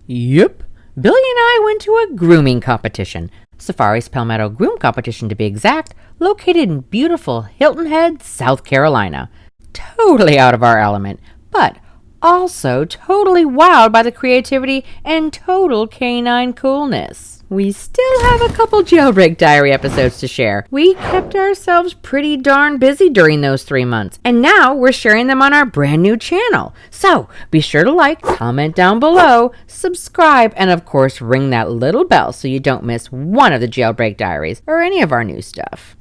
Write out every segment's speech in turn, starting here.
Yep. Billy and I went to a grooming competition. Safari's Palmetto Groom competition to be exact, located in beautiful Hilton Head, South Carolina. Totally out of our element, but also totally wowed by the creativity and total canine coolness. We still have a couple Jailbreak Diary episodes to share. We kept ourselves pretty darn busy during those 3 months, and now we're sharing them on our brand new channel. So be sure to like, comment down below, subscribe, and of course ring that little bell so you don't miss one of the Jailbreak Diaries or any of our new stuff.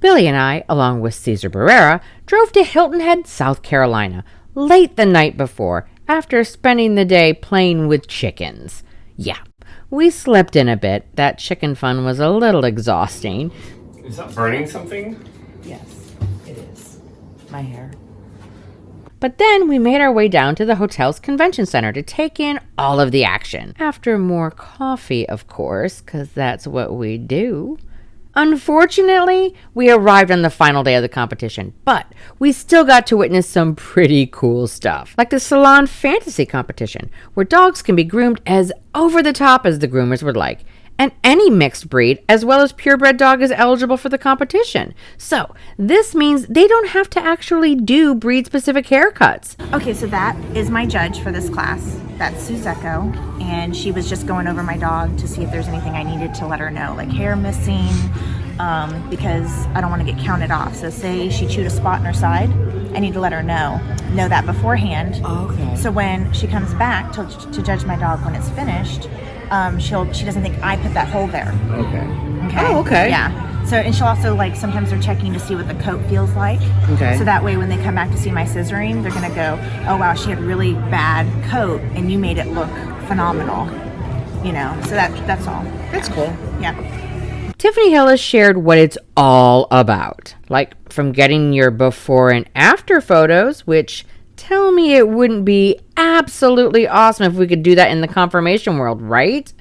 Billy and I, along with Cesar Barrera, drove to Hilton Head, South Carolina, late the night before, after spending the day playing with chickens. Yeah. We slept in a bit. That chicken fun was a little exhausting. Is that burning something? Yes, it is. My hair. But then we made our way down to the hotel's convention center to take in all of the action. After more coffee, of course, because that's what we do. Unfortunately, we arrived on the final day of the competition, but we still got to witness some pretty cool stuff, like the Salon Fantasy competition, where dogs can be groomed as over the top as the groomers would like, and any mixed breed as well as purebred dog is eligible for the competition. So this means they don't have to actually do breed-specific haircuts. Okay, so that is my judge for this class. That's Suzeko, and she was just going over my dog to see if there's anything I needed to let her know, like hair missing, because I don't want to get counted off. So say she chewed a spot in her side, I need to let her know that beforehand. Okay. So when she comes back to judge my dog when it's finished, she doesn't think I put that hole there. Okay. Oh, okay. Yeah. So, and she'll also, like, sometimes they're checking to see what the coat feels like. Okay. So that way when they come back to see my scissoring, they're going to go, oh, wow, she had really bad coat and you made it look phenomenal. You know, so that's all. That's cool. Yeah. Tiffany Hill has shared what it's all about. Like, from getting your before and after photos, which tell me it wouldn't be absolutely awesome if we could do that in the confirmation world, right?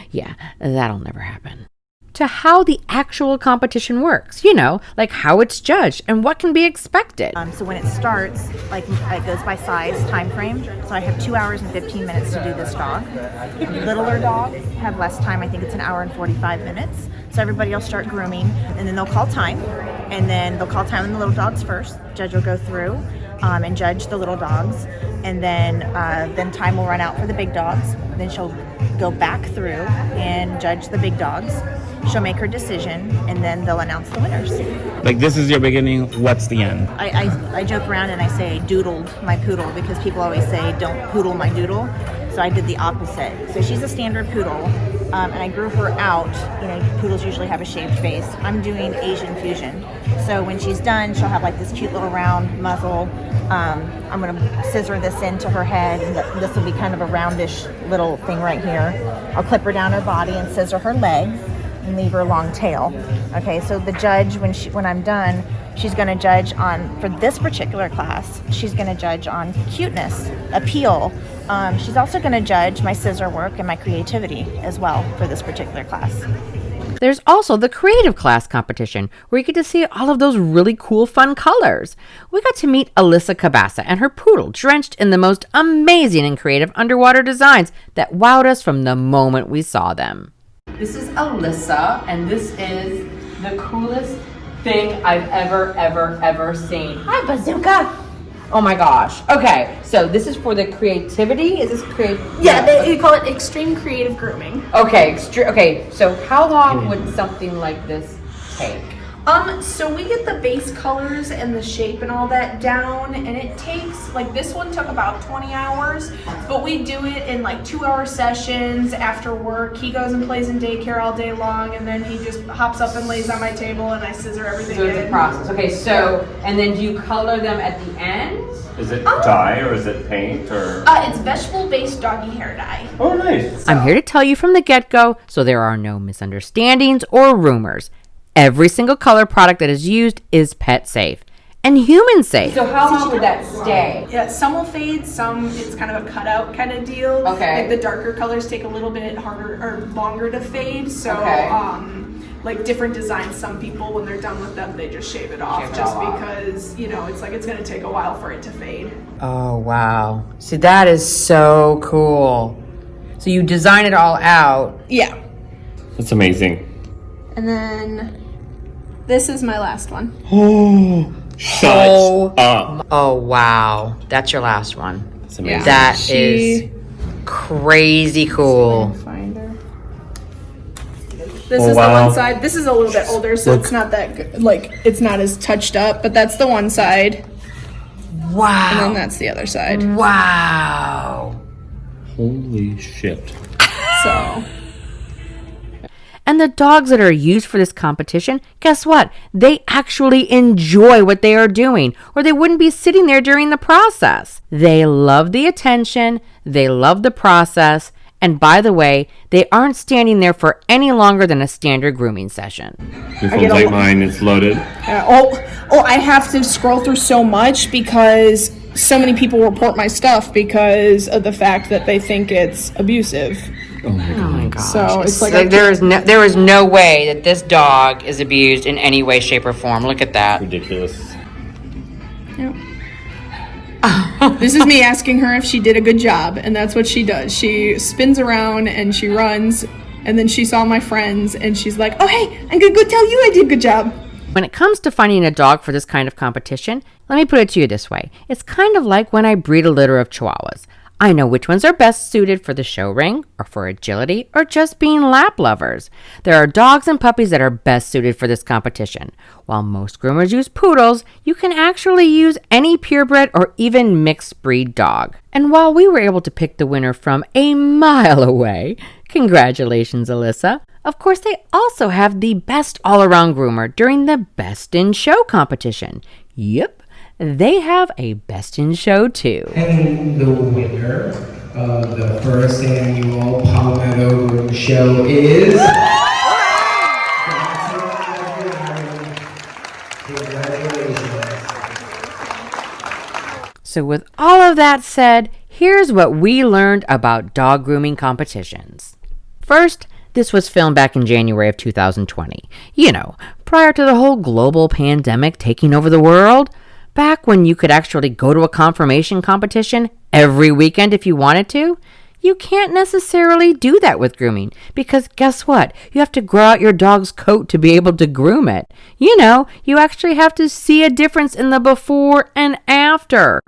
Yeah, that'll never happen. To how the actual competition works, you know, like how it's judged and what can be expected. So when it starts, like it goes by size, time frame. So I have 2 hours and 15 minutes to do this dog. Littler dogs have less time. I think it's 1 hour and 45 minutes. So everybody will start grooming, and then they'll call time, and then they'll call time on the little dogs first. Judge will go through and judge the little dogs, and then time will run out for the big dogs. Then she'll go back through and judge the big dogs. She'll make her decision, and then they'll announce the winners. Like, this is your beginning, what's the end? I joke around and I say doodled my poodle, because people always say don't poodle my doodle. So I did the opposite. So she's a standard poodle, and I grew her out. You know, poodles usually have a shaved face. I'm doing Asian fusion. So when she's done, she'll have like this cute little round muzzle. I'm going to scissor this into her head, and this will be kind of a roundish little thing right here. I'll clip her down her body and scissor her legs and leave her a long tail. Okay, so the judge, when I'm done, she's going to judge on, for this particular class, she's going to judge on cuteness, appeal. She's also going to judge my scissor work and my creativity as well for this particular class. There's also the creative class competition, where you get to see all of those really cool, fun colors. We got to meet Alyssa Cabasa and her poodle, drenched in the most amazing and creative underwater designs that wowed us from the moment we saw them. This is Alyssa, and this is the coolest thing I've ever seen. Hi, Bazooka! Oh my gosh. Okay, so this is for the creativity? Is this creative? Yeah, they call it extreme creative grooming. Okay, okay, so how long would something like this take? So we get the base colors and the shape and all that down, and it takes, like, this one took about 20 hours, but we do it in like 2-hour sessions after work. He goes and plays in daycare all day long, and then he just hops up and lays on my table, and I scissor everything So it's a process. Okay, so, and then do you color them at the end? Is it dye or is it paint or? It's vegetable-based doggy hair dye. Oh, nice. I'm here to tell you from the get-go, so there are no misunderstandings or rumors. Every single color product that is used is pet safe and human safe. So how long would that stay? Yeah, some will fade, some it's kind of a cutout kind of deal. Okay. Like the darker colors take a little bit harder or longer to fade. So Okay. Like different designs, some people when they're done with them they just shave it off because you know it's like it's gonna take a while for it to fade. Oh wow. See, that is so cool. So you design it all out. Yeah. That's amazing. And then this is my last one. Shut up. Oh, wow. That's your last one. That's amazing. That is crazy cool. Find her. This is the one side. This is a little bit older, so it's not that good. Like, it's not as touched up, but that's the one side. Wow. And then that's the other side. Wow. Holy shit. So. And the dogs that are used for this competition, guess what? They actually enjoy what they are doing, or they wouldn't be sitting there during the process. They love the attention, they love the process, and by the way, they aren't standing there for any longer than a standard grooming session. Your phone's like mine, it's loaded. I have to scroll through so much because so many people report my stuff because of the fact that they think it's abusive. Oh my god. So it's like there is no way that this dog is abused in any way, shape, or form. Look at that. Ridiculous. Yep. This is me asking her if she did a good job, and that's what she does. She spins around and she runs, and then she saw my friends, and she's like, "Oh hey, I'm gonna go tell you I did a good job." When it comes to finding a dog for this kind of competition, let me put it to you this way. It's kind of like when I breed a litter of Chihuahuas. I know which ones are best suited for the show ring, or for agility, or just being lap lovers. There are dogs and puppies that are best suited for this competition. While most groomers use poodles, you can actually use any purebred or even mixed breed dog. And while we were able to pick the winner from a mile away, congratulations, Alyssa. Of course, they also have the best all-around groomer during the Best in Show competition. Yep. They have a Best in Show too. And the winner of the first annual Palmetto Groom Show is... Congratulations. So with all of that said, here's what we learned about dog grooming competitions. First, this was filmed back in January of 2020. You know, prior to the whole global pandemic taking over the world. Back when you could actually go to a conformation competition every weekend if you wanted to. You can't necessarily do that with grooming because guess what? You have to grow out your dog's coat to be able to groom it. You know, you actually have to see a difference in the before and after.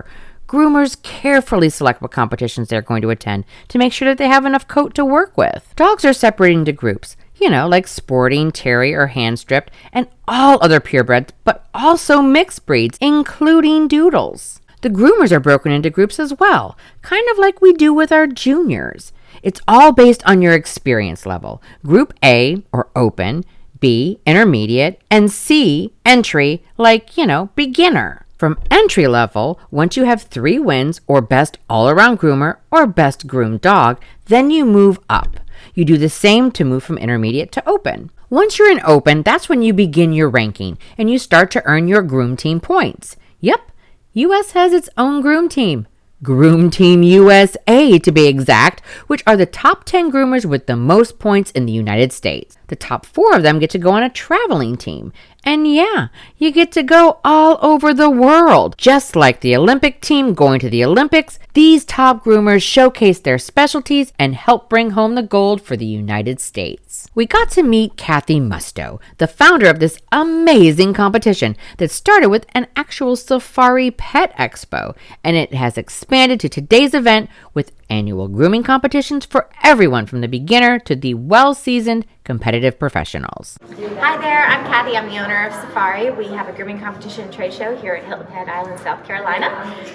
Groomers carefully select what competitions they're going to attend to make sure that they have enough coat to work with. Dogs are separated into groups. You know, like sporting, terrier, or hand-stripped, and all other purebreds, but also mixed breeds, including doodles. The groomers are broken into groups as well, kind of like we do with our juniors. It's all based on your experience level. Group A, or open, B, intermediate, and C, entry, like, you know, beginner. From entry level, once you have 3 wins, or best all-around groomer, or best groomed dog, then you move up. You do the same to move from intermediate to open. Once you're in open, that's when you begin your ranking, and you start to earn your groom team points. Yep, US has its own groom team. Groom Team USA to be exact, which are the top 10 groomers with the most points in the United States. The top 4 of them get to go on a traveling team. And yeah, you get to go all over the world. Just like the Olympic team going to the Olympics, these top groomers showcase their specialties and help bring home the gold for the United States. We got to meet Kathy Musto, the founder of this amazing competition that started with an actual safari pet expo, and it has expanded to today's event with annual grooming competitions for everyone from the beginner to the well-seasoned competitive professionals. Hi there, I'm Kathy. I'm the owner of Safari. We have a grooming competition and trade show here at Hilton Head Island, South Carolina.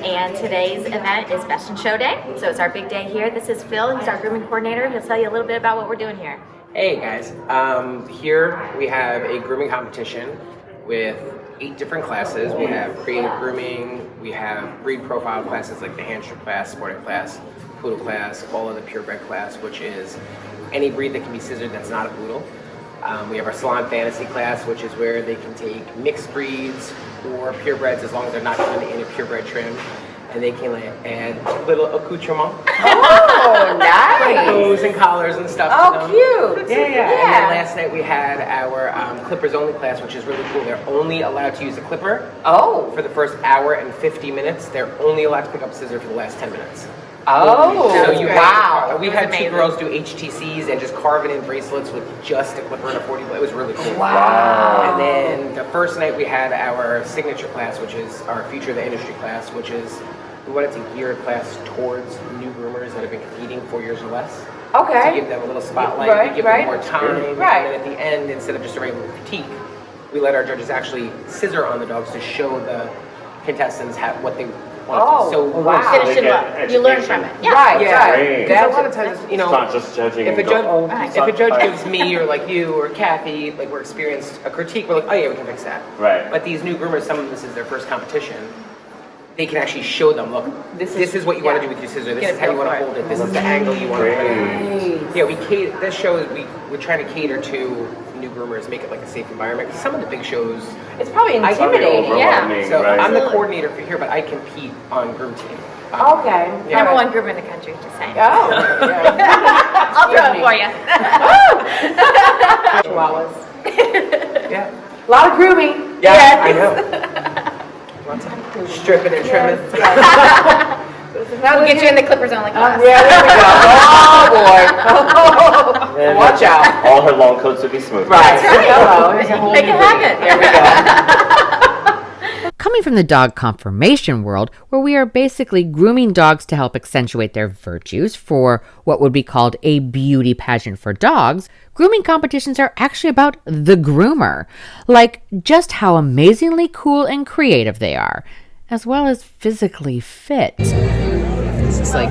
And today's event is Best in Show Day. So it's our big day here. This is Phil. He's our grooming coordinator. He'll tell you a little bit about what we're doing here. Hey guys, here we have a grooming competition with 8 different classes. We have creative grooming, we have breed profile classes like the handstrip class, sporting class, poodle class, all of the purebred class, which is any breed that can be scissored that's not a poodle. We have our salon fantasy class, which is where they can take mixed breeds or purebreds as long as they're not done in a purebred trim. And they can add little accoutrement. Oh, nice! Like bows and collars and stuff. Oh, cute! Yeah. And then last night we had our clippers only class, which is really cool. They're only allowed to use a clipper. Oh! For the first hour and 50 minutes. They're only allowed to pick up scissors for the last 10 minutes. So you wow. had, we had That's two amazing. girls do HTCs and just carve it in bracelets with just a clipper and a 40 blade. It was really cool. Wow. And then the first night we had our signature class, which is our Future of the Industry class, which is we wanted to gear a class towards new groomers that have been competing 4 years or less. Okay. To give them a little spotlight, Right, to give right. them more time. Right. And then at the end, instead of just a regular critique, we let our judges actually scissor on the dogs to show the contestants what they want to. So wow. Finish it up. You learn from it. Yeah. Right, yeah. Great. Because a lot of times, you know, It's not just judging. if a and judge, go, oh, if a judge gives me or like you or Kathy, like we're experienced a critique, we're like, oh yeah, we can fix that. Right. But these new groomers, some of this is their first competition. They can actually show them, look, this is what you want to do with your scissor. This is how you want to hold it. This is the angle you want to put it. Yeah, we cater. This show is we're trying to cater to new groomers, make it like a safe environment. 'Cause some of the big shows, It's probably I- intimidating. Yeah. so Right. I'm the coordinator for here, but I compete on groom team. Okay. Yeah. Number one groomer in the country, just saying. Oh, I'll throw it for you. Chihuahuas. Yeah. A lot of grooming. Yeah, I know. Lots of stripping and trimming. We'll get you in the clippers only class. Yeah, there we go. Oh boy. Then Watch out. All her long coats would be smooth. Right. Hello. Make it happen. There we go. Coming from the dog conformation world, where we are basically grooming dogs to help accentuate their virtues for what would be called a beauty pageant for dogs, grooming competitions are actually about the groomer, like just how amazingly cool and creative they are, as well as physically fit. This is like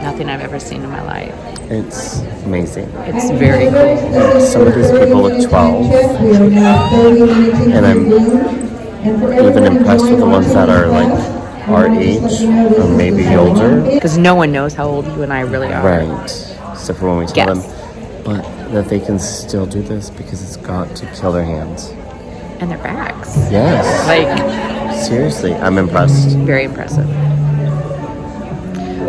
nothing I've ever seen in my life. It's amazing. It's very cool. Some of these people look 12, and I'm even impressed with the ones that are like our age or maybe older. Because no one knows how old you and I really are. Right. Except for when we tell Yes. them. But that they can still do this because it's got to kill their hands. And their backs. Yes. Like, Seriously, I'm impressed. very impressive.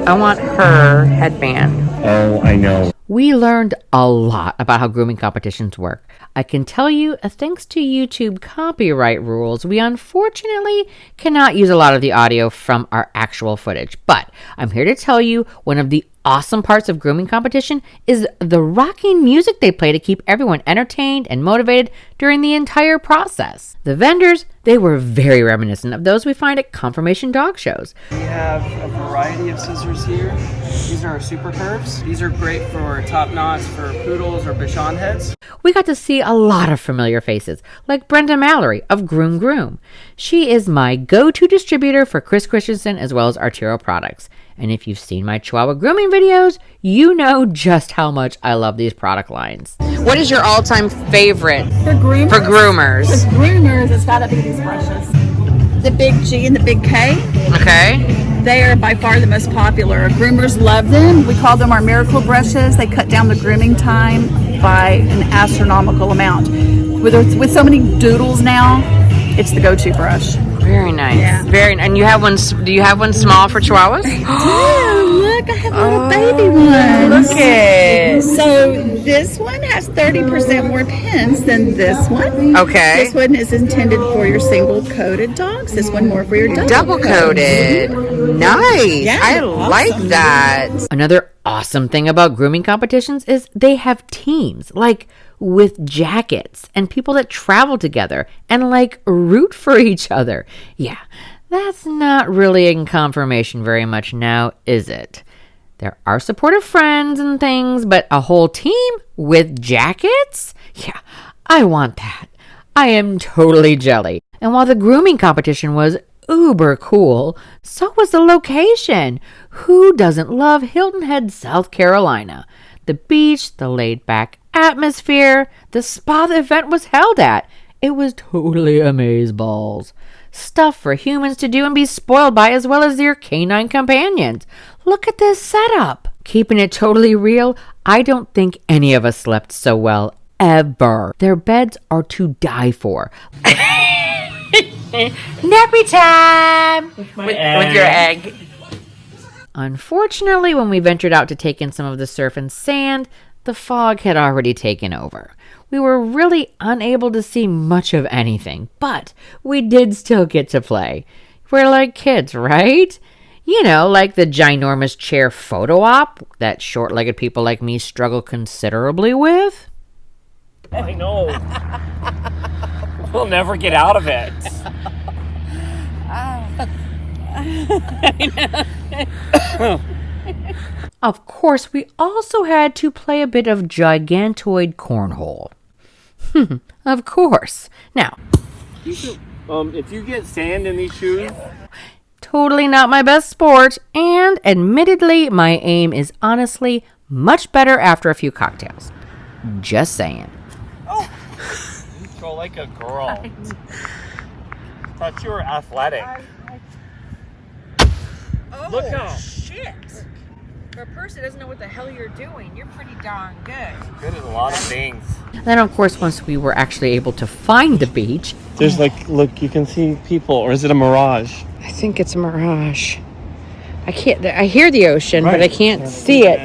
I want her headband. Oh, I know. We learned a lot about how grooming competitions work. I can tell you, thanks to YouTube copyright rules, we unfortunately cannot use a lot of the audio from our actual footage. But I'm here to tell you one of the awesome parts of grooming competition is the rocking music they play to keep everyone entertained and motivated during the entire process. The vendors, they were very reminiscent of those we find at conformation dog shows. We have a variety of scissors here. These are our super curves. These are great for top knots for poodles or Bichon heads. We got to see a lot of familiar faces, like Brenda Mallory of Groom. She is my go-to distributor for Chris Christensen as well as Arturo products. And if you've seen my Chihuahua grooming videos, you know just how much I love these product lines. What is your all-time favorite For groomers? for groomers? For groomers, it's gotta be these brushes. The big G and the big K, Okay. they are by far the most popular. Groomers love them. We call them our miracle brushes. They cut down the grooming time by an astronomical amount. With so many doodles now, it's the go-to brush. Very nice. Yeah. And you have one, do you have one small for Chihuahuas? Look, I have little baby ones. Look it. So this one has 30% more pins than this one. Okay. This one is intended for your single-coated dogs. This one more for your Double coated. Nice. Yeah, I awesome. like that. Another awesome thing about grooming competitions is they have teams, like with jackets and people that travel together and like root for each other. Yeah, that's not really in conformation very much now, is it? There are supportive friends and things, but a whole team with jackets? Yeah, I want that. I am totally jelly. And while the grooming competition was uber cool, so was the location. Who doesn't love Hilton Head, South Carolina? The beach, the laid-back atmosphere, the spa the event was held at. It was totally amazeballs. Stuff for humans to do and be spoiled by, as well as their canine companions. Look at this setup. Keeping it totally real, I don't think any of us slept so well ever. Their beds are to die for. Nappy time! With your egg. Unfortunately, when we ventured out to take in some of the surf and sand, the fog had already taken over. We were really unable to see much of anything, but we did still get to play. We're like kids, right? You know, like the ginormous chair photo op that short-legged people like me struggle considerably with. I know. We'll never get out of it. Of course, we also had to play a bit of gigantoid cornhole. Of course. Now, If you get sand in these shoes, totally not my best sport, and admittedly, my aim is honestly much better after a few cocktails. Just saying. you throw like a girl. Thought you were athletic. Look out. Shit. For a person that doesn't know what the hell you're doing, you're pretty darn good. Good at a lot of things. Then, of course, once we were actually able to find the beach, There's look, you can see people, or is it a mirage? I think it's a mirage. I hear the ocean, but I can't see it.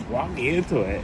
Walk me into it.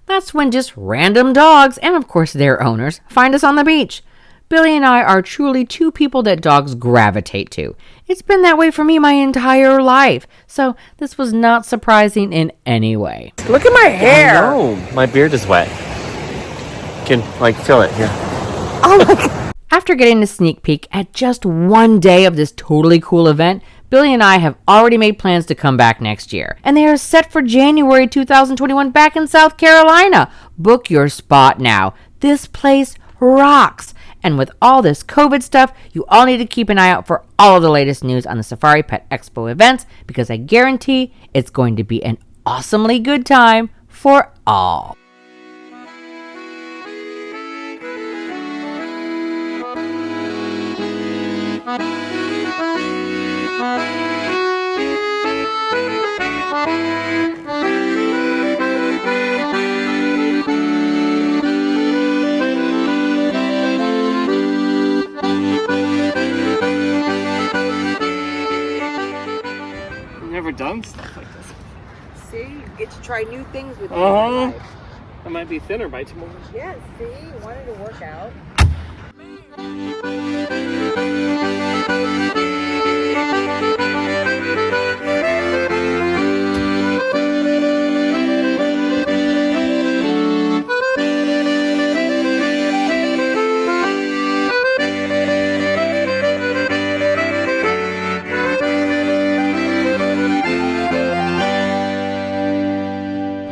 That's when just random dogs, and of course their owners, find us on the beach. Billy and I are truly two people that dogs gravitate to. It's been that way for me my entire life, so this was not surprising in any way. Look at my hair! No, my beard is wet. You can, feel it here. Oh my God. After getting a sneak peek at just one day of this totally cool event, Billy and I have already made plans to come back next year. And they are set for January 2021 back in South Carolina. Book your spot now. This place rocks. And with all this COVID stuff, you all need to keep an eye out for all of the latest news on the Safari Pet Expo events, because I guarantee it's going to be an awesomely good time for all. Never done stuff like this. See, you get to try new things with I might be thinner by tomorrow. Yeah, see, you wanted to work out.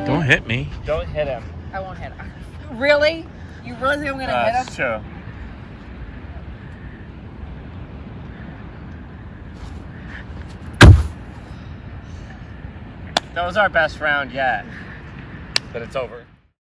Don't hit me. Don't hit him. I won't hit him. Really? You really think I'm gonna hit him? That's true. That was our best round yet. But it's over.